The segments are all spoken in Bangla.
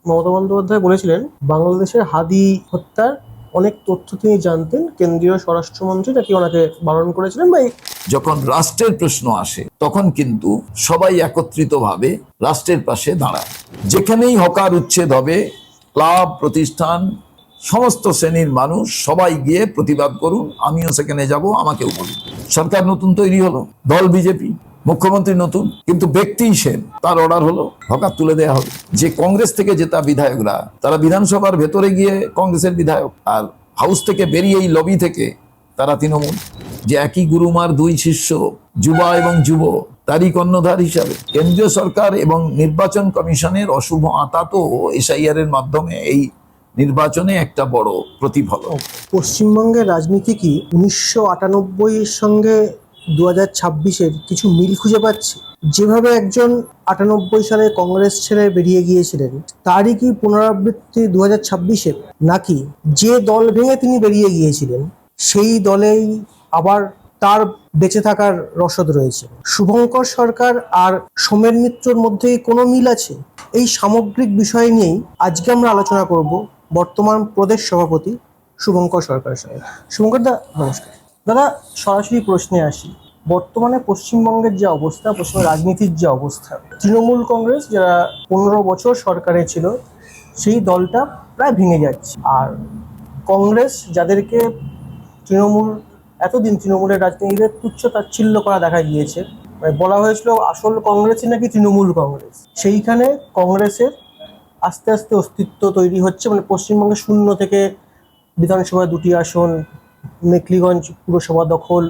মমতা বন্দ্যোপাধ্যায় বলেছিলেন বাংলাদেশের হাদি হত্যার অনেক তথ্য তিনি জানতেন, কেন্দ্রীয় স্বরাষ্ট্রমন্ত্রী নাকি ওনাকে বারণ করেছিলেন বা যখন রাষ্ট্রের প্রশ্ন আসে তখন কিন্তু সবাই একত্রিতভাবে রাষ্ট্রের পাশে দাঁড়ায়। যেখানেই হকার উচ্ছেদ হবে, ক্লাব প্রতিষ্ঠান সমস্ত শ্রেণীর মানুষ সবাই গিয়ে প্রতিবাদ করুন, আমিও সেখানে যাব, আমাকেও বলুন। সরকার নতুন তৈরি হলো, দল বিজেপি, মুখ্যমন্ত্রী নতুন, কিন্তু ব্যক্তি সেন, তার অর্ডার হলো হকার তুলে দেওয়া হবে। যে কংগ্রেস থেকে জেতা বিধায়করা তারা বিধানসভার ভেতরে গিয়ে কংগ্রেসের বিধায়ক, আর হাউস থেকে বেরিয়ে এই লবি থেকে তারা তৃণমূল। যে একই গুরুমার দুই শিষ্য, যুবা এবং যুব, তারই কর্ণধার হিসাবে কেন্দ্রীয় সরকার এবং নির্বাচন কমিশনের অশুভ আঁতাত এসআইআর এর মাধ্যমে এই নির্বাচনে একটা বড় প্রতিফলন। পশ্চিমবঙ্গের রাজনীতি কি 1998-এর সঙ্গে 2026-এর কিছু মিল খুঁজে পাচ্ছে? যেভাবে একজন 98 সালে কংগ্রেস ছেড়ে বেরিয়ে গিয়েছিলেন, তারই কি পুনরাবৃত্তি 2026-এ? নাকি যে দল ভেঙে তিনি বেরিয়ে গিয়েছিলেন সেই দলেই আবার তার বেঁচে থাকার রসদ রয়েছে? শুভঙ্কর সরকার আর সোমেন মিত্রর মধ্যে কোনো মিল আছে? এই সামগ্রিক বিষয় নিয়েই আজকে আমরা আলোচনা করব বর্তমান প্রদেশ সভাপতি শুভঙ্কর সরকারের সঙ্গে। শুভঙ্কর দা, নমস্কার। দাদা, সরাসরি প্রশ্নে আসি। বর্তমানে পশ্চিমবঙ্গের যে অবস্থা, পশ্চিমবঙ্গের রাজনীতির যে অবস্থা, তৃণমূল কংগ্রেস যারা 15 বছর সরকারে ছিল সেই দলটা প্রায় ভেঙে যাচ্ছে, আর কংগ্রেস যাদেরকে তৃণমূল এতদিন তৃণমূলের রাজনীতিতে তুচ্ছ তাচ্ছিল্য করা দেখা গিয়েছে, মানে বলা হয়েছিল আসল কংগ্রেসই নাকি তৃণমূল কংগ্রেস, সেইখানে কংগ্রেসের আস্তে আস্তে অস্তিত্ব তৈরি হচ্ছে। মানে পশ্চিমবঙ্গে 0 থেকে বিধানসভায় 2টি আসন, মেখলিগঞ্জ পুরসভা দখল,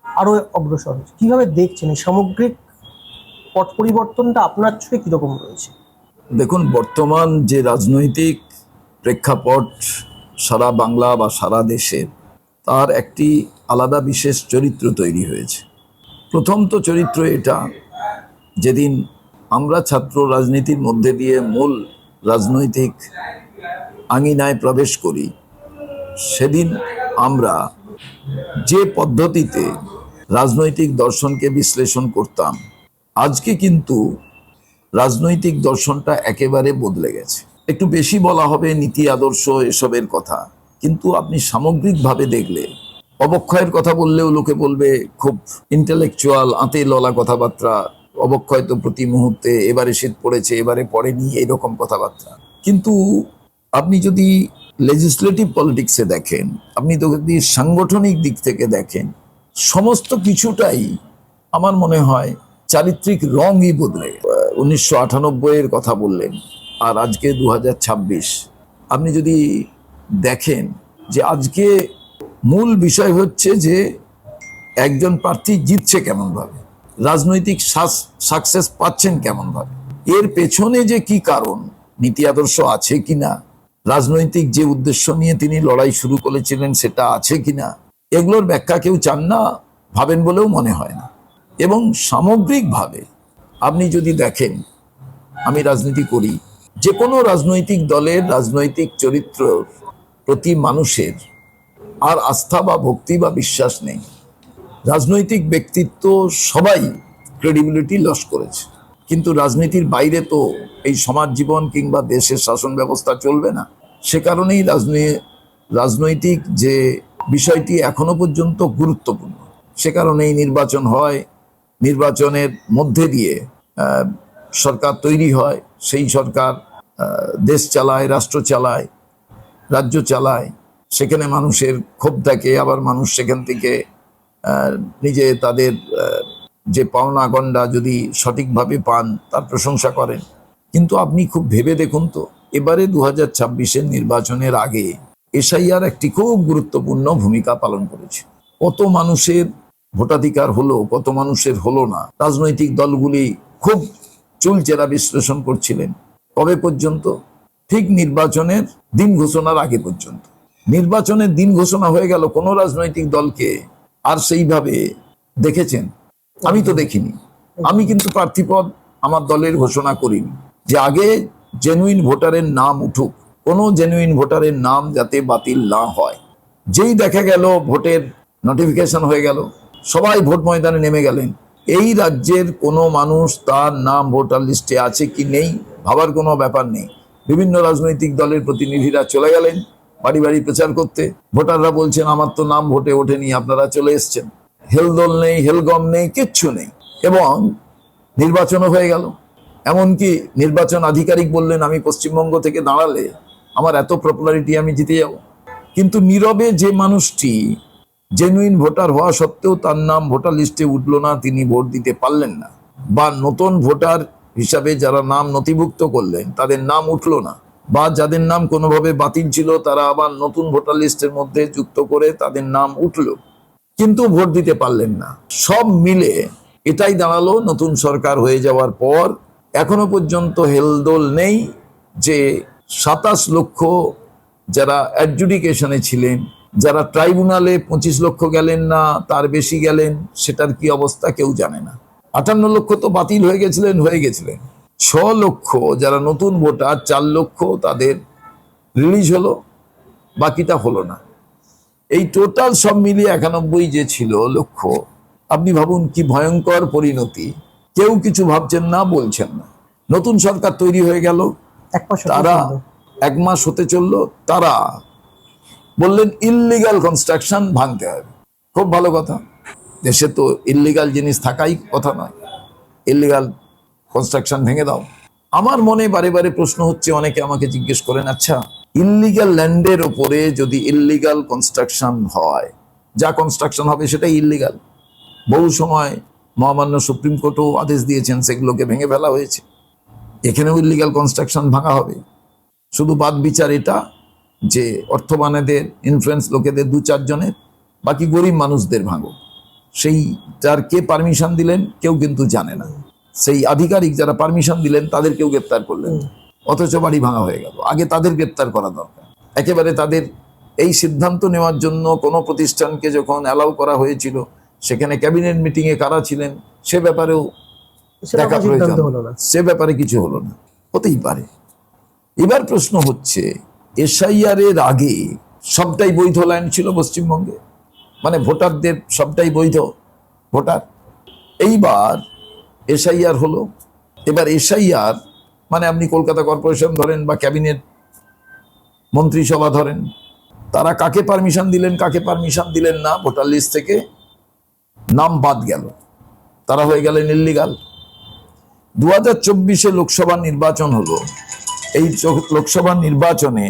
আরও অগ্রসর হচ্ছে। কীভাবে দেখছেন এই সামগ্রিক পট পরিবর্তনটা? আপনার চোখে কীরকম রয়েছে? দেখুন, বর্তমান যে রাজনৈতিক প্রেক্ষাপট সারা বাংলা বা সারা দেশের, তার একটি আলাদা বিশেষ চরিত্র তৈরি হয়েছে। প্রথম তো চরিত্র এটা, যেদিন আমরা ছাত্র রাজনীতির মধ্যে দিয়ে মূল রাজনৈতিক আঙিনায় প্রবেশ করি, সেদিন আমরা যে পদ্ধতিতে রাজনৈতিক দর্শনকে বিশ্লেষণ করতাম, আজকে কিন্তু রাজনৈতিক দর্শনটা একেবারে বদলে গেছে। একটু বেশি বলা হবে নীতি আদর্শ এসবের কথা, কিন্তু আপনি সামগ্রিকভাবে দেখলে, অবক্ষয়ের কথা বললেও লোকে বলবে খুব ইন্টেলেকচুয়াল আঁতে ললা কথাবার্তা, অবক্ষয় তো প্রতি মুহূর্তে, এবারে শীত পড়েছে এবারে পড়েনি, এইরকম কথাবার্তা। কিন্তু আপনি যদি লেজিসলেটিভ পলিটিক্সে দেখেন, আপনি যদি সাংগঠনিক দিক থেকে দেখেন, সমস্ত কিছুটাই আমার মনে হয় চারিত্রিক রঙই বদলে। 1998-এর কথা বললেন, আর আজকে 2026, আপনি যদি দেখেন যে আজকে মূল বিষয় হচ্ছে যে একজন প্রার্থী জিতছে কেমনভাবে, রাজনৈতিক সাকসেস পাচ্ছেন কেমনভাবে, এর পেছনে যে কি কারণ, নীতি আদর্শ আছে কিনা, রাজনৈতিক যে উদ্দেশ্য নিয়ে তিনি লড়াই শুরু করেছিলেন সেটা আছে কিনা, এগুলোর ব্যাখ্যা কেউ চান না, ভাবেন বলেও মনে হয় না। এবং সামগ্রিকভাবে আপনি যদি দেখেন, আমি রাজনীতি করি, যে কোনো রাজনৈতিক দলের রাজনৈতিক চরিত্র প্রতি মানুষের আর আস্থা বা ভক্তি বা বিশ্বাস নেই। রাজনৈতিক ব্যক্তিত্ব সবাই ক্রেডিবিলিটি লস করেছে, কিন্তু রাজনীতির বাইরে তো এই সমাজ জীবন কিংবা দেশের শাসন ব্যবস্থা চলবে না। সে কারণেই রাজনৈতিক যে বিষয়টি এখনো পর্যন্ত গুরুত্বপূর্ণ, সে কারণেই নির্বাচন হয়, নির্বাচনের মধ্যে দিয়ে সরকার তৈরি হয়, সেই সরকার দেশ চালায়, রাষ্ট্র চালায়, রাজ্য চালায়, সেখানে মানুষের ক্ষোভ থাকে, আবার মানুষ সেখান থেকে নিজে তাদের যে পাওনা গণ্ডা যদি সঠিকভাবে পান তার প্রশংসা করেন। কিন্তু আপনি খুব ভেবে দেখুন তো, এবারে 2026-এর নির্বাচনের আগে এসআইআর একটি খুব গুরুত্বপূর্ণ ভূমিকা পালন করেছে। কত মানুষের ভোটাধিকার হলো, কত মানুষের হলো না, রাজনৈতিক দলগুলি খুব চুলচেরা বিশ্লেষণ করছিলেন। কবে পর্যন্ত? ঠিক নির্বাচনের দিন ঘোষণার আগে পর্যন্ত। নির্বাচনের দিন ঘোষণা হয়ে গেল, কোনো রাজনৈতিক দলকে আর সেইভাবে দেখেছেন? আমি তো দেখিনি। আমি কিন্তু প্রার্থীপদ আমার দলের ঘোষণা করিনি, যে আগে জেনুইন ভোটারের নাম উঠুক, কোনো জেনুইন ভোটারের নাম যাতে বাতিল না হয়। যেই দেখা গেল ভোটের নোটিফিকেশন হয়ে গেল, সবাই ভোট ময়দানে নেমে গেলেন। এই রাজ্যের কোনো মানুষ তার নাম ভোটার লিস্টে আছে কি নেই ভাবার কোনো ব্যাপার নেই, বিভিন্ন রাজনৈতিক দলের প্রতিনিধিরা চলে গেলেন বাড়ি বাড়ি প্রচার করতে। ভোটাররা বলছেন আমার তো নাম ভোটে ওঠেনি, আপনারা চলে এসছেন। হেলদোল নেই, হেলগম নেই, কিচ্ছু নেই। এবং নির্বাচনও হয়ে গেল। এমনকি নির্বাচন আধিকারিক বললেন আমি পশ্চিমবঙ্গ থেকে দাঁড়ালে আমার এত পপুলারিটি, আমি জিতে যাব। কিন্তু নীরবে যে মানুষটি জেনুইন ভোটার হওয়া সত্ত্বেও তার নাম ভোটার লিস্টে উঠলো না, তিনি ভোট দিতে পারলেন না, বা নতুন ভোটার হিসাবে যারা নাম নথিভুক্ত করলেন তাদের নাম উঠলো না, বা যাদের নাম কোনোভাবে বাতিল ছিল তারা আবার নতুন ভোটার লিস্টের মধ্যে যুক্ত করে তাদের নাম উঠলো, কিন্তু ভোট দিতে পারলেন না। সব মিলে এটাই দাঁড়ালো নতুন সরকার হয়ে যাওয়ার পর এখনো পর্যন্ত হেলদোল নেই যে 27 লক্ষ যারা অ্যাডজুডিকেশনে ছিলেন, যারা ট্রাইব্যুনালে 25 লক্ষ গেলেন না, তার বেশি গেলেন, সেটার কি অবস্থা কেউ জানে না। 58 লক্ষ তো বাতিল হয়ে গেছিলেন। 6 লক্ষ যারা নতুন ভোটার, 4 লক্ষ তাদের রিলিজ হলো, বাকিটা হলো না। এই টোটাল সব মিলিয়ে 91 যে ছিল লক্ষ, আপনি ভাবুন কি ভয়ঙ্কর পরিণতি। কেউ কিছু ভাবছেন না, বলছেন না। নতুন সরকার তৈরি হয়ে গেল, এক মাস হতে তারা চললো। 1 মাস হতে চললো, তারা বললেন ইললিগাল কনস্ট্রাকশন ভাঙতে হবে। খুব ভালো কথা, দেশে তো ইললিগাল জিনিস থাকাই কথা নয়, ইললিগাল কনস্ট্রাকশন ভেঙে দাও। আমার মনে বারে বারে প্রশ্ন হচ্ছে, অনেকে আমাকে জিজ্ঞেস করেন আচ্ছা ইললিগাল ল্যান্ডের ওপরে যদি ইললিগাল কনস্ট্রাকশন হয়, যা কনস্ট্রাকশন হবে সেটাই ইললিগাল। বহু সময় মহামান্য সুপ্রিম কোর্টও আদেশ দিয়েছেন সেগুলোকে ভেঙে ফেলা হয়েছে। এখানেও ইললিগাল কনস্ট্রাকশন ভাঙা হবে। শুধু বাদ বিচার এটা যে অর্থবানেদের, ইনফ্লুয়েন্স লোকেদের 2-4 জনের, বাকি গরিব মানুষদের ভাঙো। সেই যার কে পারমিশন দিলেন কেউ কিন্তু জানে না। সেই আধিকারিক যারা পারমিশন দিলেন তাদেরকেও গ্রেপ্তার করলেন, অথচ বাড়ি ভাঙা হয়ে গেল। আগে তাদের গ্রেপ্তার করা দরকার। একেবারে তাদের এই সিদ্ধান্ত নেওয়ার জন্য কোনো প্রতিষ্ঠানকে যখন অ্যালাউ করা হয়েছিল, সেখানে ক্যাবিনেট মিটিংয়ে কারা ছিলেন সে ব্যাপারেও সেটা দেখা কোনো প্রয়োজন। সিদ্ধান্ত হলো না। সে ব্যাপারে কিছু হলো না, হতেই পারে। এবার প্রশ্ন হচ্ছে, এসআইআর এর আগে সবটাই বৈধ ল্যান্ড ছিল পশ্চিমবঙ্গে, মানে ভোটারদের সবটাই বৈধ ভোটার। এইবার এসআইআর হলো। এবার এসআইআর মানে আপনি কলকাতা কর্পোরেশন ধরেন বা ক্যাবিনেট মন্ত্রিসভা ধরেন, তারা কাকে পারমিশন দিলেন কাকে পারমিশন দিলেন না, ভোটার লিস্ট থেকে নাম বাদ গেল, তারা হয়ে গেলেন ইল্লিগাল। 2024 লোকসভা নির্বাচন হলো। এই লোকসভা নির্বাচনে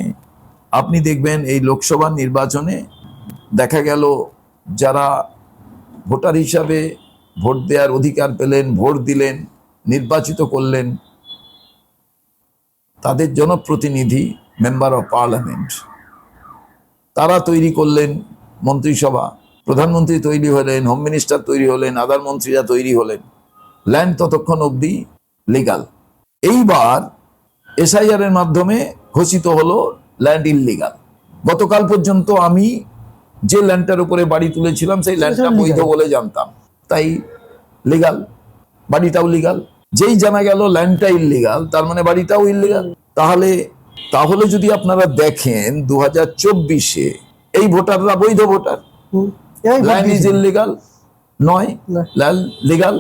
আপনি দেখবেন, এই লোকসভা নির্বাচনে দেখা গেল যারা ভোটার হিসাবে ভোট দেওয়ার অধিকার পেলেন, ভোট দিলেন, নির্বাচিত করলেন, তাদের জনপ্রতিনিধি, মেম্বার অফ পার্লামেন্ট, তারা তৈরি করলেন মন্ত্রিসভা, প্রধানমন্ত্রী তৈরি হলেন, হোম মিনিস্টার তৈরি হলেন, আদার মন্ত্রীরা তৈরি হলেন। ল্যান্ড ততক্ষণ অবধি লিগাল। এইবার এসআইআর এর মাধ্যমে ঘোষিত হলো ল্যান্ড ইললিগাল। গতকাল পর্যন্ত আমি যে ল্যান্ডটার উপরে বাড়ি তুলেছিলাম সেই ল্যান্ডটা বৈধ বলে জানতাম, তাই লিগাল, বাড়িটাও লিগাল। যেই জানা গেল ল্যান্ডটা ইললিগাল, তার মানে বাড়িটাও ইললিগাল। তাহলে যদি আপনারা দেখেন 2024 এই ভোটাররা বৈধ ভোটার, ল্যান্ড ইজ ইললিগাল নয়, ল্যান্ড লিগাল,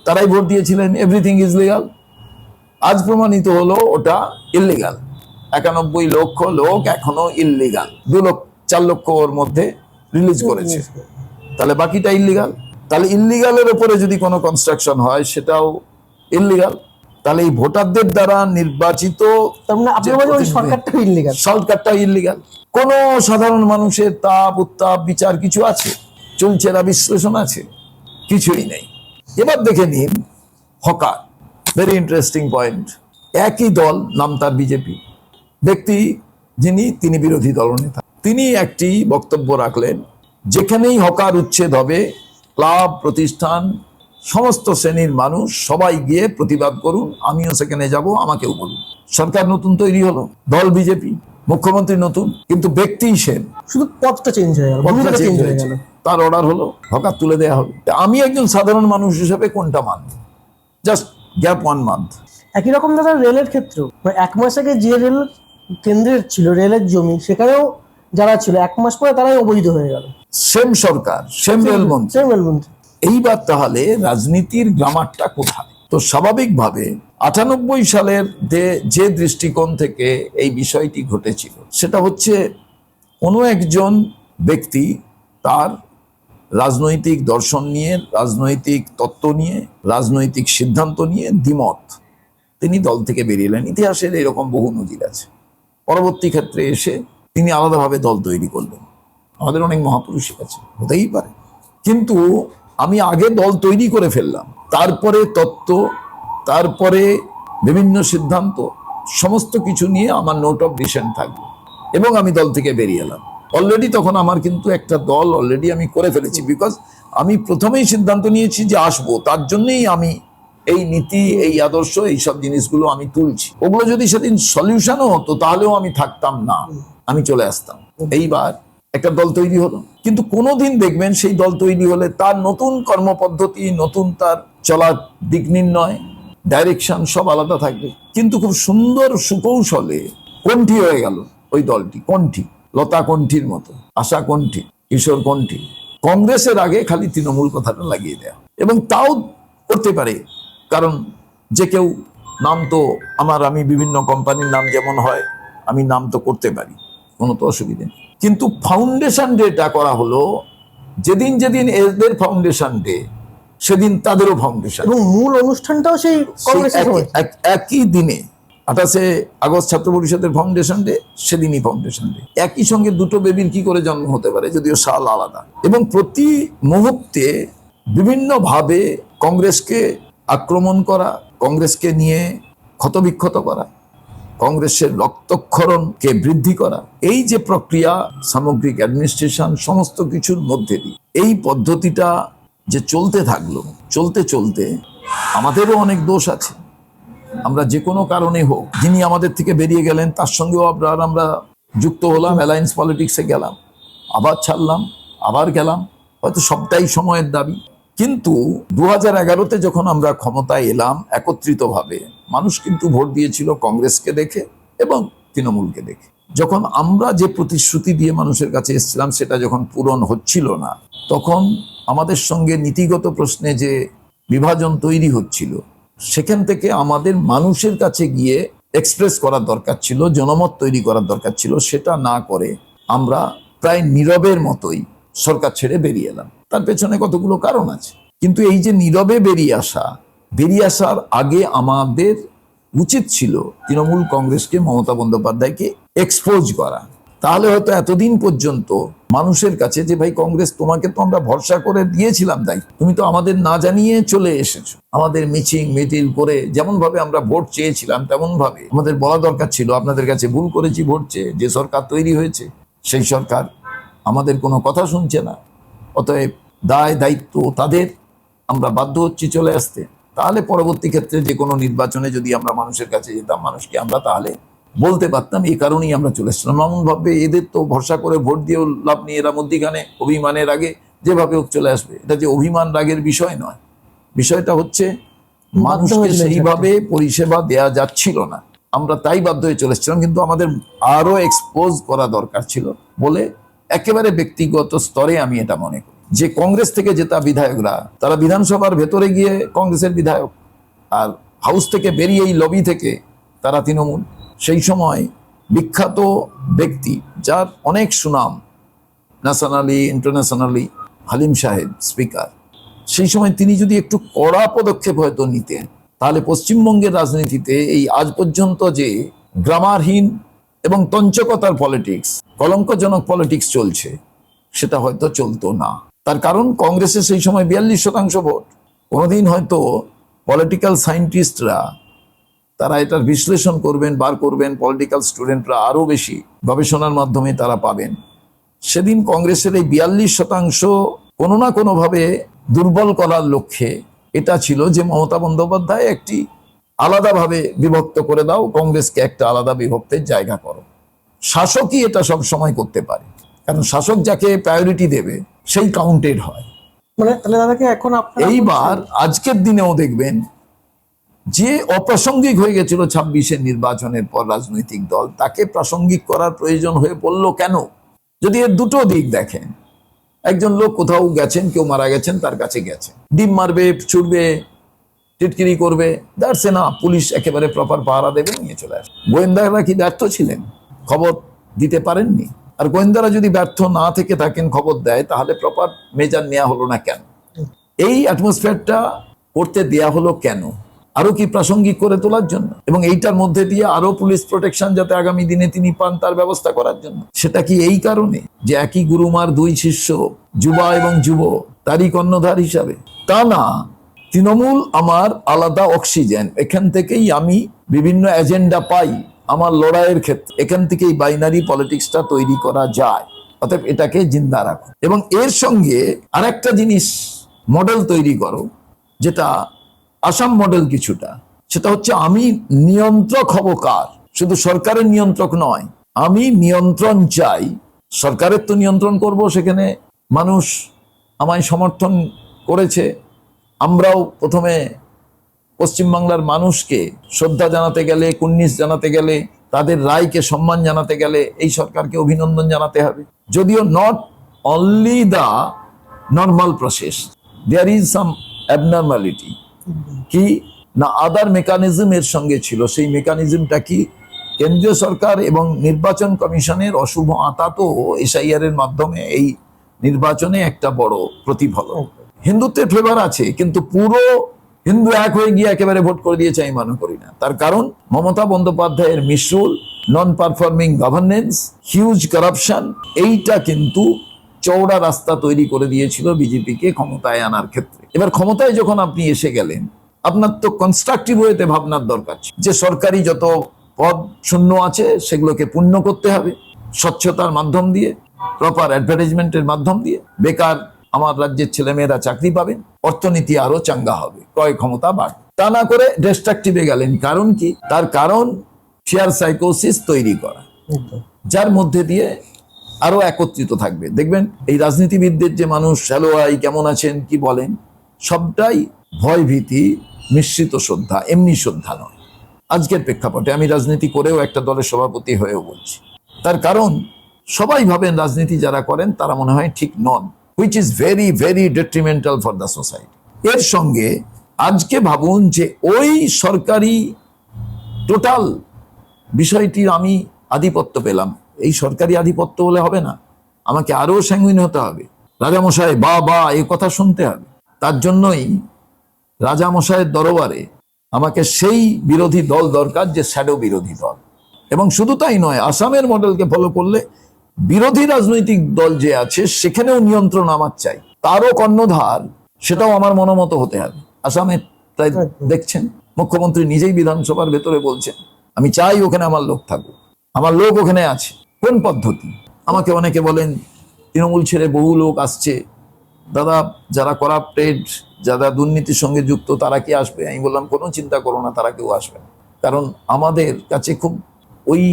তারাই ভোট দিয়েছিলেন, এভরিথিং ইজ লিগাল। আজ প্রমাণিত হলো ওটা ইললিগাল। 91 লক্ষ লোক এখনো ইললিগাল। 4 লক্ষ ওর মধ্যে রিলিজ করেছে, তাহলে বাকিটা ইললিগাল। তাহলে ইললিগালের উপরে যদি কোনো কনস্ট্রাকশন হয় সেটাও ইললিগাল। তাহলে এই ভোটারদের দ্বারা নির্বাচিত সরকারটা ইললিগাল। কোন সাধারণ মানুষের তাপ উত্তাপ বিচার কিছু আছে, চুলচেরা বিশ্লেষণ আছে? কিছুই নেই। এবার দেখে নিন হকার, ভেরি ইন্টারেস্টিং পয়েন্ট। একই দল, নাম তার বিজেপি, ব্যক্তি তিনি বিরোধী দলনেতা, তিনি একটি বক্তব্য রাখলেন, যেখানেই হকার উচ্ছেদ হবে, ক্লাব, প্রতিষ্ঠান, সমস্ত শ্রেণীর মানুষ সবাই গিয়ে প্রতিবাদ করুন, আমিও সেখানে যাব, আমাকেও বলুন। সরকার নতুন তৈরি হলো, দল বিজেপি, মুখ্যমন্ত্রী নতুন, কিন্তু ব্যক্তি সেন, শুধু পথটা চেঞ্জ হয়ে গেল, পথটা চেঞ্জ হয়েছে। তার অর্ডার হলো হকার তুলে দেওয়া হবে। আমি একজন সাধারণ মানুষ হিসেবে কোনটা মানব? Just gap 1 month. একই রকম দাদা রেলের ক্ষেত্রেও 1 মাস আগে যে রেল কেন্দ্রের ছিল রেলের জমি, সেখানেও যারা ছিল 1 মাস পরে তারাই অবৈধ হয়ে গেল। সেম সরকার, সেম রেলমন্ত্রী। এইবার তাহলে রাজনীতির গ্রামারটা কোথায়? তো স্বাভাবিকভাবে 98 সালের যে দৃষ্টিকোণ থেকে এই বিষয়টি ঘটেছিল সেটা হচ্ছে কোনো একজন ব্যক্তি তার রাজনৈতিক দর্শন নিয়ে, রাজনৈতিক তত্ত্ব নিয়ে, রাজনৈতিক সিদ্ধান্ত নিয়ে দ্বিমত, তিনি দল থেকে বেরিয়ে এলেন। ইতিহাসের এরকম বহু নজির আছে। পরবর্তী ক্ষেত্রে এসে তিনি আলাদাভাবে দল তৈরি করলেন। আমাদের অনেক মহাপুরুষ আছে, হতেই পারে, কিন্তু আমি আগে দল তৈরি করে ফেললাম, তারপরে তত্ত্ব, তারপরে বিভিন্ন সিদ্ধান্ত, সমস্ত কিছু নিয়ে আমার নোট অফ ডিসেন্ট থাকবে এবং আমি দল থেকে বেরিয়ে এলাম। অলরেডি তখন আমার কিন্তু একটা দল অলরেডি আমি করে ফেলেছি, বিকজ আমি প্রথমেই সিদ্ধান্ত নিয়েছি যে আসবো, তার জন্যই আমি এই নীতি, এই আদর্শ, এইসব জিনিসগুলো আমি তুলছি। ওগুলো যদি সেদিন সলিউশনও হতো তাহলেও আমি থাকতাম না, আমি চলে আসতাম। এইবার একটা দল তৈরি হলো, কিন্তু কোনোদিন দেখবেন সেই দল তৈরি হলে তার নতুন কর্মপদ্ধতি, নতুন তার চলার দিক নির্ণয়, ডাইরেকশন সব আলাদা থাকবে। কিন্তু খুব সুন্দর সুকৌশলে কণ্ঠী হয়ে গেল ওই দলটি, কণ্ঠী, লতা কণ্ঠীর মতো, আশা কণ্ঠী, কিশোর কণ্ঠী। কংগ্রেসের আগে খালি তৃণমূল কথাটা লাগিয়ে দেওয়া, এবং তাও করতে পারে, কারণ যে কেউ নাম তো আমি বিভিন্ন কোম্পানির নাম যেমন হয় আমি নাম তো করতে পারি, কোনো তো অসুবিধা নেই। কিন্তু ফাউন্ডেশন ডেটা করা হলো যেদিন যেদিন এদের ফাউন্ডেশন ডে, সেদিন তাদেরও ফাউন্ডেশন, এবং মূল অনুষ্ঠানটাও সেই কংগ্রেসের সময়। একই দিনে 28শে আগস্ট ছাত্র পরিষদের ফাউন্ডেশন ডে, সেদিনই ফাউন্ডেশন ডে। একই সঙ্গে দুটো বেবির কি করে জন্ম হতে পারে, যদিও সাল আলাদা। এবং প্রতি মুহূর্তে বিভিন্নভাবে কংগ্রেসকে আক্রমণ করা, কংগ্রেসকে নিয়ে ক্ষতবিক্ষত করা, কংগ্রেসের রক্তক্ষরণকে বৃদ্ধি করা, এই যে প্রক্রিয়া, সামগ্রিক অ্যাডমিনিস্ট্রেশন, সমস্ত কিছুর মধ্যে দিয়ে এই পদ্ধতিটা যে চলতে থাকলো, চলতে চলতে আমাদেরও অনেক দোষ আছে। আমরা যে কোনো কারণে হোক, যিনি আমাদের থেকে বেরিয়ে গেলেন তার সঙ্গেও আমরা যুক্ত হলাম, অ্যালায়েন্স পলিটিক্সে গেলাম, আবার ছাড়লাম, আবার গেলাম, হয়তো সবটাই সময়ের দাবি। কিন্তু 2011-তে যখন আমরা ক্ষমতায় এলাম একত্রিতভাবে, মানুষ কিন্তু ভোট দিয়েছিল কংগ্রেসকে দেখে এবং তৃণমূলকে দেখে। যখন আমরা যে প্রতিশ্রুতি দিয়ে মানুষের কাছে এসেছিলাম সেটা যখন পূরণ হচ্ছিল না, তখন আমাদের সঙ্গে নীতিগত প্রশ্নে যে বিভাজন তৈরি হচ্ছিল, সেখান থেকে আমাদের মানুষের কাছে গিয়ে এক্সপ্রেস করার দরকার ছিল, জনমত তৈরি করার দরকার ছিল। সেটা না করে আমরা প্রায় নীরবের মতোই সরকার ছেড়ে বেরিয়ে এলাম। তার পেছনে কতগুলো কারণ আছে, কিন্তু এই যে নীরবে বেরিয়ে আসার আগে আমাদের উচিত ছিল তৃণমূল কংগ্রেসকে, মমতা বন্দ্যোপাধ্যায়কে এক্সপোজ করা। তাহলে হয়তো এতদিন পর্যন্ত মানুষের কাছে যে ভাই কংগ্রেস, তোমাকে তো আমরা ভরসা করে দিয়েছিলাম, তাই তুমি তো আমাদের না জানিয়ে চলে এসেছো। আমাদের মিটিং করে যেমন ভাবে আমরা ভোট চেয়েছিলাম তেমন ভাবে আমাদের বলা দরকার ছিল, আপনাদের কাছে ভুল করেছি ভোট চেয়ে। যে সরকার তৈরি হয়েছে সেই সরকার আমাদের কোনো কথা শুনছে না, অতএব দায়িত্ব তাদের, আমরা বাধ্য হচ্ছি চলে আসতে। তাহলে পরবর্তী ক্ষেত্রে যে কোনো নির্বাচনে যদি আমরা মানুষের কাছে যেতাম, মানুষকে আমরা তাহলে বলতে পারতাম, এই কারণেই আমরা চলে এসেছিলাম। এমন ভাবে এদের তো ভরসা করে ভোট দিয়েও লাভ নিয়ে এরা মধ্যিখানে অভিমানের আগে যেভাবে হোক চলে আসবে। এটা যে অভিমান রাগের বিষয় নয়, বিষয়টা হচ্ছে মানুষকে সেইভাবে পরিষেবা দেয়া যাচ্ছিল না, আমরা তাই বাধ্য হয়ে চলে এসেছিলাম। কিন্তু আমাদের আরো এক্সপোজ করা দরকার ছিল বলে একেবারে ব্যক্তিগত স্তরে আমি এটা মনে করি যে কংগ্রেস থেকে জেতা বিধায়করা, তারা বিধানসভার ভেতরে গিয়ে কংগ্রেসের বিধায়ক, আর হাউস থেকে বেরিয়ে এই লবি থেকে তারা তৃণমূল। সেই সময় বিখ্যাত ব্যক্তি যার অনেক সুনাম ন্যাশনালি ইন্টারন্যাশনালি, হালিম সাহেব স্পিকার, সেই সময় তিনি যদি একটু কড়া পদক্ষেপ হয়তো নিতেন, তাহলে পশ্চিমবঙ্গের রাজনীতিতে এই আজ পর্যন্ত যে গ্রামারহীন এবং তঞ্চকতার পলিটিক্স, কলঙ্কজনক পলিটিক্স চলছে, সেটা হয়তো চলতো না। তার কারণ কংগ্রেসের সেই সময় 42% ভোট। কোনোদিন হয়তো পলিটিক্যাল সায়েন্টিস্টরা তারা এটার বিশ্লেষণ করবেন, বার করবেন, পলিটিক্যাল স্টুডেন্টরা আরো বেশি গবেষণার মাধ্যমে তারা পাবেন। সেদিন কংগ্রেসের এই 42% কোনো না কোনোভাবে দুর্বল করার লক্ষ্যে এটা ছিল যে মমতা বন্দ্যোপাধ্যায় একটি আলাদাভাবে বিভক্ত করে দাও, কংগ্রেসকে একটা আলাদা বিভক্তের জায়গা করো। শাসকই এটা সব সময় করতে পারে, কারণ শাসক যাকে প্রায়োরিটি দেবে সেই কাউন্টেড হয়। মানে তাহলে দাদাকে এখন আপনারা এইবার আজকের দিনেও দেখবেন যে অপ্রাসঙ্গিক হয়ে গেছিল 26-এর নির্বাচনের পর রাজনৈতিক দল, তাকে প্রাসঙ্গিক করার প্রয়োজন হয়ে পড়ল কেন? যদি এর দুটো দিক দেখেন, একজন লোক কোথাও গেছেন, কেউ মারা গেছেন, তার কাছে গেছেন, ডিম মারবে, ছুড়বে, টিটকিরি করবে, দ্যাটস না, পুলিশ একেবারে প্রপার পাহারা দেবে, নিয়ে চলে আসে। গোয়েন্দারা কি ব্যর্থ ছিলেন? খবর দিতে পারেননি? আর গোয়েন্দারা যদি ব্যর্থ না থেকে থাকেন, খবর দেয়, তাহলে প্রপার মেজার নেওয়া হলো না কেন? এই অ্যাটমসফিয়ারটা করতে দেয়া হলো কেন? আরো কি প্রাসঙ্গিক করে তোলার জন্য, এবং এইটার মধ্যে দিয়ে আরো পুলিশ প্রোটেকশন যাতে আগামী দিনে তিনি পান তার ব্যবস্থা করার জন্য। সেটা কি এই কারণে যে একই গুরুমার দুই শিষ্য, যুবা এবং যুব, তারই কর্ণধার হিসাবে? তা না, তৃণমূল আমার আলাদা অক্সিজেন, এখান থেকেই আমি বিভিন্ন এজেন্ডা পাই আমার লড়াইয়ের ক্ষেত্রে, এখান থেকেই বাইনারি পলিটিক্সটা তৈরি করা যায়। অতএব এটাকে জিন্দা রাখো, এবং এর সঙ্গে আরেকটা জিনিস মডেল তৈরি করো, যেটা আসাম মডেল কিছুটা। সেটা হচ্ছে আমি নিয়ন্ত্রক হব কার, শুধু সরকারের নিয়ন্ত্রক নয়, আমি নিয়ন্ত্রণ চাই। সরকারের তো নিয়ন্ত্রণ করব, সেখানে মানুষ আমায় সমর্থন করেছে। আমরাও প্রথমে পশ্চিমবাংলার মানুষকে শ্রদ্ধা জানাতে গেলে, কুর্নিশ জানাতে গেলে, তাদের রায়কে সম্মান জানাতে গেলে এই সরকারকে অভিনন্দন জানাতে হবে। যদিও not only the normal process, there is some abnormality, কি না আদার মেকানিজম এর সঙ্গে ছিল। সেই মেকানিজমটা কি? কেন্দ্রীয় সরকার এবং নির্বাচন কমিশনের অশুভ আঁতাতো এসআইআর এর মাধ্যমে এই নির্বাচনে একটা বড় প্রতিফলন। হিন্দুত্বের ফ্লেভার আছে, কিন্তু পুরো হিন্দু এক হয়ে গিয়ে একেবারে ভোট করে দিয়েছে আমি মনে করি না। তার কারণ মমতা বন্দ্যোপাধ্যায়ের misrule, non performing governance, huge corruption, এইটা কিন্তু চওড়া রাস্তা তৈরি করে দিয়েছিল বিজেপিকে ক্ষমতায় আনার ক্ষেত্রে। এবার ক্ষমতায় যখন আপনি এসে গেলেন, আপনার তো কনস্ট্রাকটিভ ওয়েতে ভাবনার দরকার ছিল, যে সরকারি যত পদ শূন্য আছে সেগুলোকে পূর্ণ করতে হবে স্বচ্ছতার মাধ্যম দিয়ে, প্রপার অ্যাডভার্টাইজমেন্টের মাধ্যম দিয়ে। বেকার আমার রাজ্যের ছেলেমেয়েরা চাকরি পাবেন, অর্থনীতি আরো চাঙ্গা হবে, ক্রয় ক্ষমতা বাড়বে। তা না করে ডিস্ট্রাকটিভে গেলেন। কারণ কি? তার কারণ ফিয়ার সাইকোসিস তৈরি করা, যার মধ্যে দিয়ে আরো একত্রিত থাকবে। দেখবেন এই রাজনীতিবিদদের যে মানুষ হ্যালো হাই কেমন আছেন কি বলেন, সবটাই ভয় ভীতি মিশ্রিত শ্রদ্ধা, এমনি শ্রদ্ধা নয়। আজকের প্রেক্ষাপটে আমি রাজনীতি করেও একটা দলের সভাপতি হয়েও বলছি, তার কারণ সবাই ভাবেন রাজনীতি যারা করেন তারা মনে হয় ঠিক নন, which is very very detrimental for the society. এর সঙ্গে আজকে ভাবুন যে ওই সরকারি টোটাল বিষয়টির আমি আধিপত্য পেলাম। এই সরকারি আধিপত্য হলে হবে না, আমাকে আরো স্যাঙ্গুইন হতে হবে, রাজামশাই বা বা এই কথা শুনতে হবে। তার জন্যই রাজামশাইয়ের দরবারে আমাকে সেই বিরোধী দল দরকার যে শ্যাডো বিরোধী দল। এবং শুধু তাই নয়, আসামের মডেলকে ফলো করলে বিরোধী রাজনৈতিক দল যে আছে সেখানেও নিয়ন্ত্রণ আমার চাই, তারও কর্ণধার সেটাও আমার মনোমত হতে হবে। আসামে তাই দেখছেন মুখ্যমন্ত্রী নিজেই বিধানসভার ভেতরে বলছেন আমি চাই ওখানে আমার লোক থাকুক, আমার লোক ওখানে আছে। কোন পদ্ধতি? আমাকে অনেকে বলেন তৃণমূল ছেড়ে বহু লোক আসছে, দাদা যারা করাপ্টেড, যারা দুর্নীতির সঙ্গে যুক্ত তারা কি আসবে? আমি বললাম কোনো চিন্তা করো না, তারা কেউ আসবে না। কারণ আমাদের কাছে খুব ওই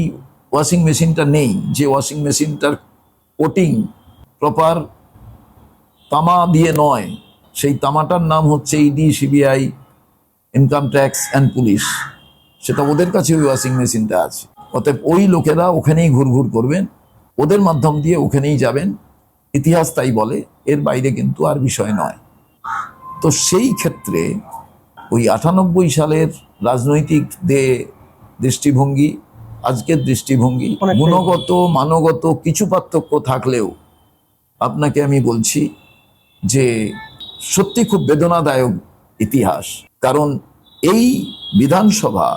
ওয়াশিং মেশিনটা নেই, যে ওয়াশিং মেশিনটার কোটিং প্রপার তামা দিয়ে নয়, সেই তামাটার নাম হচ্ছে ED, CBI, income tax and police. সেটা ওদের কাছে ওই ওয়াশিং মেশিনটা আছে। অতএব ওই লোকেরা ওখানেই ঘুরঘুর করবেন, ওদের মাধ্যম দিয়ে ওখানেই যাবেন, ইতিহাস তাই বলে, এর বাইরে কিন্তু আর বিষয় নয়। তো সেই ক্ষেত্রে ওই 98 সালের রাজনৈতিক দৃষ্টিভঙ্গি, আজকের দৃষ্টিভঙ্গি, গুণগত মানগত কিছু পার্থক্য থাকলেও আপনাকে আমি বলছি যে সত্যি খুব বেদনাদায়ক ইতিহাস। কারণ এই বিধানসভা,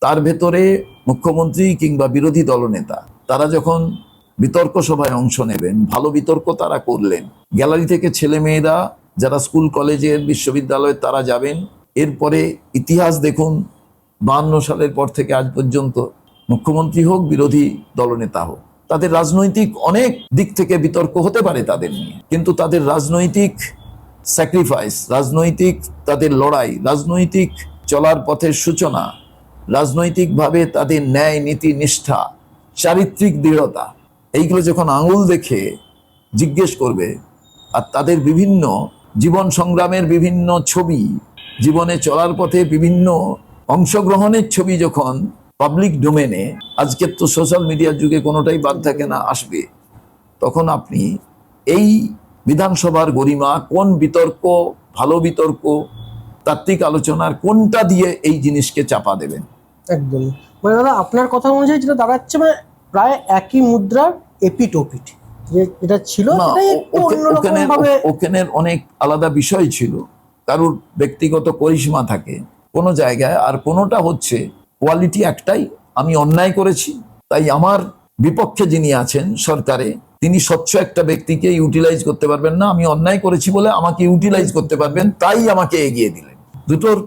তার ভেতরে মুখ্যমন্ত্রী কিংবা বিরোধী দলনেতা তারা যখন বিতর্ক সভায় অংশ নেবেন, ভালো বিতর্ক তারা করলেন, গ্যালারি থেকে ছেলে মেয়েরা যারা স্কুল কলেজের বিশ্ববিদ্যালয়ে তারা যাবেন। এরপরে ইতিহাস দেখুন, 52 সালের পর থেকে আজ পর্যন্ত মুখ্যমন্ত্রী হোক বিরোধী দলনেতা হোক, তাদের রাজনৈতিক অনেক দিক থেকে বিতর্ক হতে পারে তাদের নিয়ে, কিন্তু তাদের রাজনৈতিক স্যাক্রিফাইস, রাজনৈতিক তাদের লড়াই, রাজনৈতিক চলার পথের সূচনা, রাজনৈতিকভাবে তাদের ন্যায় নীতি নিষ্ঠা, চারিত্রিক দৃঢ়তা, এইগুলো যখন আঙুল দেখে জিজ্ঞেস করবে, আর তাদের বিভিন্ন জীবন সংগ্রামের বিভিন্ন ছবি, জীবনে চলার পথে বিভিন্ন অংশগ্রহণের ছবি যখন পাবলিক ডোমেনে, আজকের তো সোশ্যাল মিডিয়ার যুগে কোনোটাই বাদ থাকে না, আসবে, তখন আপনি এই বিধানসভার গরিমা, কোন বিতর্ক ভালো বিতর্ক, তাত্ত্বিক আলোচনার কোনটা দিয়ে এই জিনিসকে চাপা দেবেন। একদম, মানে দাদা আপনার কথা অনুযায়ী যেটা দাঁড়াচ্ছে, মানে প্রায় একই মুদ্রার এপিট ওপিট, যেটা ছিল না, সেটাই একটু অন্যরকম ভাবে। ওখানের অনেক আলাদা বিষয় ছিল, কারোর ব্যক্তিগত করিশ্মা থাকে কোনো জায়গায়, আর কোনোটা হচ্ছে কোয়ালিটি একটাই, আমি অন্যায় করেছি তাই আমার বিপক্ষে যিনি আছেন সরকারে তিনি স্বচ্ছ একটা ব্যক্তিকে ইউটিলাইজ করতে পারবেন না, আমি অন্যায় করেছি বলে আমাকে ইউটিলাইজ করতে পারবেন, তাই আমাকে এগিয়ে দিলেন। দুটোর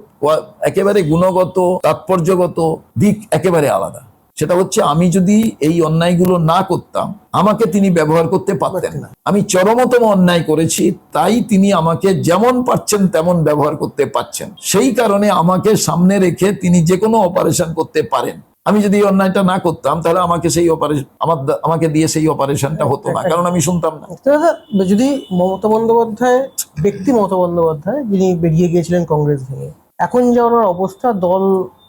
একেবারে গুণগত তাৎপর্যগত দিক একেবারে আলাদা। সেটা হচ্ছে আমি যদি এই অন্যায়গুলো না করতাম আমাকে তিনি ব্যবহার করতে পারতেন না। আমি চরমতম অন্যায় করেছি তাই তিনি আমাকে যেমন পারছেন তেমন ব্যবহার করতে পারছেন, সেই কারণে আমাকে সামনে রেখে তিনি যে কোনো অপারেশন করতে পারেন। আমি যদি এই অন্যায়টা না করতাম তাহলে আমাকে সেই অপারেশন আমাকে দিয়ে সেই অপারেশনটা হতো না, কারণ আমি শুনতাম না। যদি মমতা বন্দ্যোপাধ্যায়, ব্যক্তি মমতা বন্দ্যোপাধ্যায় যিনি বেরিয়ে গিয়েছিলেন কংগ্রেস ভেঙে, এখন যা ওনার অবস্থা, দল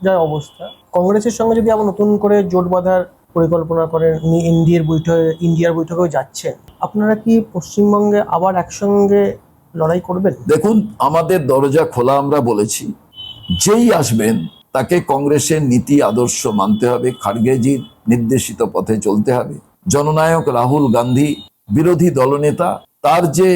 যা অবস্থা, কংগ্রেসের সঙ্গে যদি আবার নতুন করে জোট বাঁধার পরিকল্পনা করেন, উনি ইন্ডিয়ার বৈঠকেও যাচ্ছেন, আপনারা কি পশ্চিমবঙ্গে আবার একসঙ্গে লড়াই করবেন? দেখুন, আমাদের দরজা খোলা, আমরা বলেছি যেই আসবেন তাকে কংগ্রেসের নীতি আদর্শ মানতে হবে, খাড়গেজির নির্দেশিত পথে চলতে হবে। জননায়ক রাহুল গান্ধী বিরোধী দলনেতা, তার যে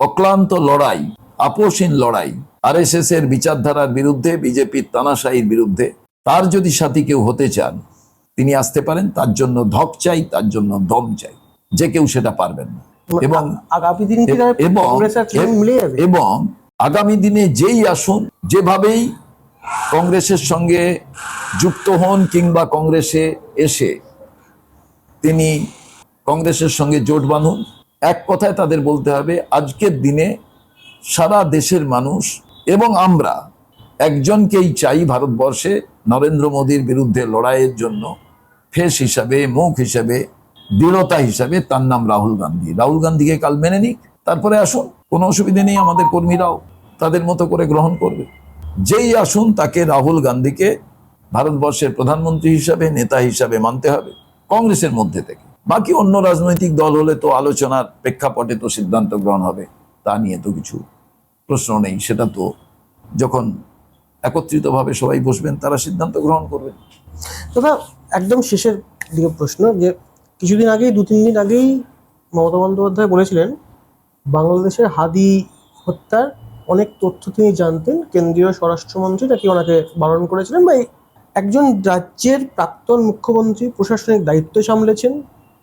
অক্লান্ত লড়াই, আপোষহীন লড়াই আরএসএস এর বিচারধারার বিরুদ্ধে, বিজেপির তানাশাহির বিরুদ্ধে, তার যদি সাথী কেউ হতে চান তিনি আসতে পারেন। তার জন্য ধক চাই, তার জন্য দম চাই, যে কেউ সেটা পারবেন না। এবং আগামী দিন কি কংগ্রেস আর তৃণমূল মিলে যাবে? এবং আগামী দিনে যেই আসুন, যেভাবেই কংগ্রেসের সঙ্গে যুক্ত হন কিংবা কংগ্রেসে এসে তিনি কংগ্রেসের সঙ্গে জোট বাঁধুন, এক কথায় তাদের বলতে হবে আজকের দিনে সারা দেশের মানুষ এবং আমরা একজনকেই চাই ভারতবর্ষে নরেন্দ্র মোদীর বিরুদ্ধে লড়াইয়ের জন্য, ফেস হিসাবে, মুখ হিসাবে, দৃঢ়তা হিসাবে, তার নাম রাহুল গান্ধী। রাহুল গান্ধীকে কাল মেনে নিক, তারপরে আসুন, কোনো অসুবিধা নেই, আমাদের কর্মীরাও তাদের মতো করে গ্রহণ করবে। যেই আসুন তাকে, রাহুল গান্ধীকে ভারতবর্ষের প্রধানমন্ত্রী হিসাবে, নেতা হিসাবে মানতে হবে কংগ্রেসের মধ্যে থেকে। বাকি অন্য রাজনৈতিক দল হলে তো আলোচনার প্রেক্ষাপটে তো সিদ্ধান্ত গ্রহণ হবে, তা নিয়ে তো কিছু প্রশ্ন নেই। সেটা তো যখন একত্রিতভাবে সবাই বসবেন তারা সিদ্ধান্ত গ্রহণ করবেন। দাদা একদম শেষের দিকে প্রশ্ন, যে কিছুদিন আগেই, 2-3 দিন আগেই মমতা বন্দ্যোপাধ্যায় বলেছিলেন বাংলাদেশের হাদি হত্যার অনেক তথ্য তিনি জানতেন, কেন্দ্রীয় স্বরাষ্ট্রমন্ত্রী নাকি ওনাকে বারণ করেছিলেন, বা একজন রাজ্যের প্রাক্তন মুখ্যমন্ত্রী প্রশাসনিক দায়িত্ব সামলেছেন,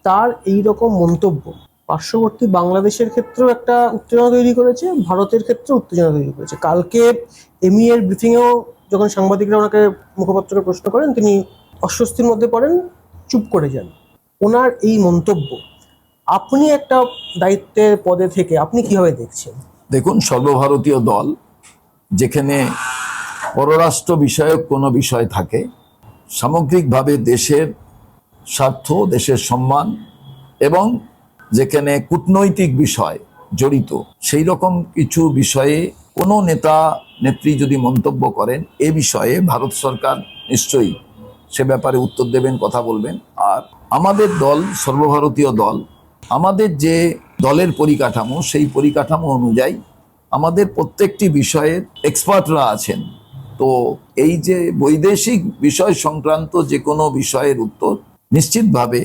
তার এই রকম মন্তব্য পার্শ্ববর্তী বাংলাদেশের ক্ষেত্রেও একটা উত্তেজনা তৈরি করেছে, ভারতের ক্ষেত্রে উত্তেজনা তৈরি করেছে। কালকে এর ব্রিফিংয়েও যখন সাংবাদিকরা ওনাকে, মুখপাত্রকে প্রশ্ন করেন, তিনি অস্বস্তির মধ্যে পড়েন, চুপ করে যান। ওনার এই মন্তব্য আপনি একটা দায়িত্বের পদে থেকে আপনি কিভাবে দেখছেন? দেখুন, সর্বভারতীয় দল যেখানে পররাষ্ট্র বিষয়ক কোনো বিষয় থাকে, সামগ্রিকভাবে দেশের স্বার্থ, দেশের সম্মান এবং যেখানে কূটনৈতিক বিষয় জড়িত, সেই রকম কিছু বিষয়ে কোনো নেতা নেত্রী যদি মন্তব্য করেন, এ বিষয়ে ভারত সরকার নিশ্চয়ই সে ব্যাপারে উত্তর দেবেন, কথা বলবেন। আর আমাদের দল, সর্বভারতীয় দল, আমাদের যে দলের পরিকাঠামো, সেই পরিকাঠামো অনুযায়ী আমাদের প্রত্যেকটি বিষয়ের এক্সপার্টরা আছেন। তো এই যে বৈদেশিক বিষয় সংক্রান্ত যে কোনো বিষয়ের উত্তর নিশ্চিতভাবে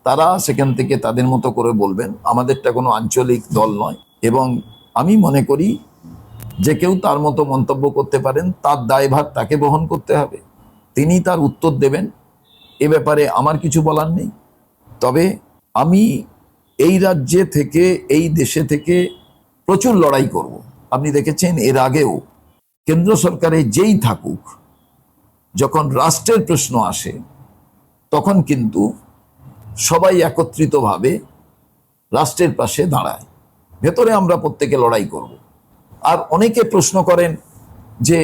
তারা সেখান থেকে তাদের মতো করে বলবেন। আমাদেরটা কোনো আঞ্চলিক দল নয়, এবং আমি মনে করি যে কেউ তার মতো মন্তব্য করতে পারেন, তার দায়ভার তাকে বহন করতে হবে, তিনি তার উত্তর দেবেন। এ ব্যাপারে আমার কিছু বলার নেই। তবে আমি এই রাজ্যে থেকে, এই দেশে থেকে প্রচুর লড়াই করব। আপনি দেখেছেন এর আগেও কেন্দ্র সরকারে যেই থাকুক, যখন রাষ্ট্রের প্রশ্ন আসে তখন কিন্তু সবাই একত্রিতভাবে রাষ্ট্রের পাশে দাঁড়ায়। ভেতরে আমরা প্রত্যেকে লড়াই করব। আর অনেকে প্রশ্ন করেন যে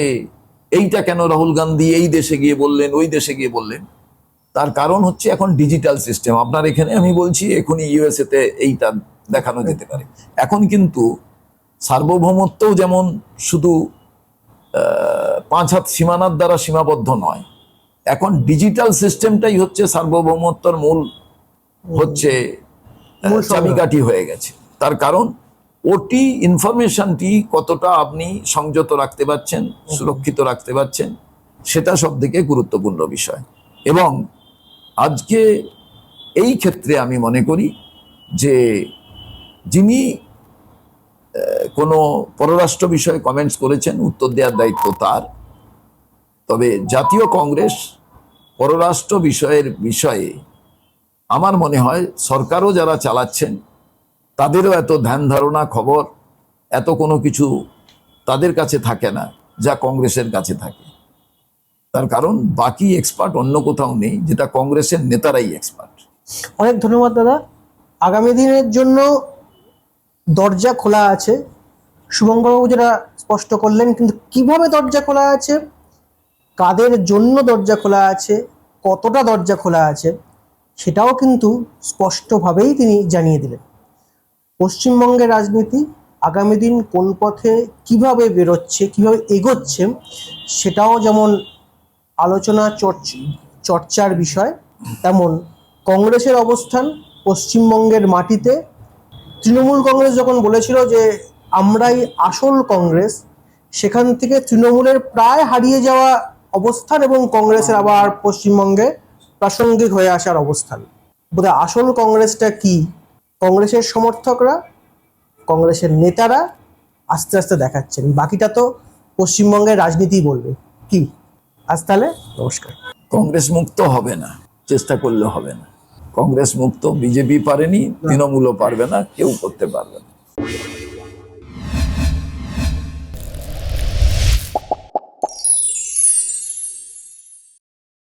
এইটা কেন রাহুল গান্ধী এই দেশে গিয়ে বললেন, ওই দেশে গিয়ে বললেন। তার কারণ হচ্ছে এখন ডিজিটাল সিস্টেম। আপনার এখানে আমি বলছি, এখনই ইউএসএ তে এইটা দেখানো যেতে পারে। এখন কিন্তু সার্বভৌমত্বও যেমন শুধু 5 হাত সীমানার দ্বারা সীমাবদ্ধ নয়, এখন ডিজিটাল সিস্টেমটাই হচ্ছে সার্বভৌমত্বর মূল চাবিকাঠি হয়ে গেছে। তার কারণ ওটি ইনফরমেশনটি কতটা আপনি সংযত রাখতে পারছেন, সুরক্ষিত রাখতে পারছেন, সেটা সব থেকে গুরুত্বপূর্ণ বিষয়। এবং আজকে এই ক্ষেত্রে আমি মনে করি যে যিনি কোনো পররাষ্ট্র বিষয়ে কমেন্টস করেছেন, উত্তর দেওয়ার দায়িত্ব তার। তবে জাতীয় কংগ্রেস পররাষ্ট্র বিষয়ে আমার মনে হয় সরকারও যারা চালাচ্ছেন তাদেরও এত ধ্যান ধারণা, খবর, এত কোনো কিছু তাদের কাছে থাকে না যা কংগ্রেসের কাছে থাকে। তার কারণ বাকি এক্সপার্ট অন্য কোথাও নেই, যেটা কংগ্রেসের নেতারাই এক্সপার্ট। অনেক ধন্যবাদ দাদা। আগামী দিনের জন্য দরজা খোলা আছে, শুভঙ্করবাবু যেটা স্পষ্ট করলেন, কিন্তু কিভাবে দরজা খোলা আছে, কাদের জন্য দরজা খোলা আছে, কতটা দরজা খোলা আছে, সেটাও কিন্তু স্পষ্টভাবেই তিনি জানিয়ে দিলেন। পশ্চিমবঙ্গের রাজনীতি আগামী দিন কোন পথে কিভাবে বেরোচ্ছে, কিভাবে এগোচ্ছে, সেটাও যেমন আলোচনা চর্চার বিষয়, তেমন কংগ্রেসের অবস্থান পশ্চিমবঙ্গের মাটিতে। তৃণমূল কংগ্রেস যখন বলেছিল যে আমরাই আসল কংগ্রেস, সেখান থেকে তৃণমূলের প্রায় হারিয়ে যাওয়া অবস্থান এবং কংগ্রেসের আবার পশ্চিমবঙ্গে প্রাসঙ্গিক হয়ে আসার অবস্থান। বোধহয় আসল কংগ্রেসটা কি, কংগ্রেসের সমর্থকরা, কংগ্রেসের নেতারা আস্তে আস্তে দেখাচ্ছেন। বাকিটা তো পশ্চিমবঙ্গের রাজনীতি বলবে। কি আজ তাহলে নমস্কার। কংগ্রেস মুক্ত হবে না, চেষ্টা করলে হবে না। কংগ্রেস মুক্ত বিজেপি পারেনি, তৃণমূলও পারবে না, কেউ করতে পারবে না।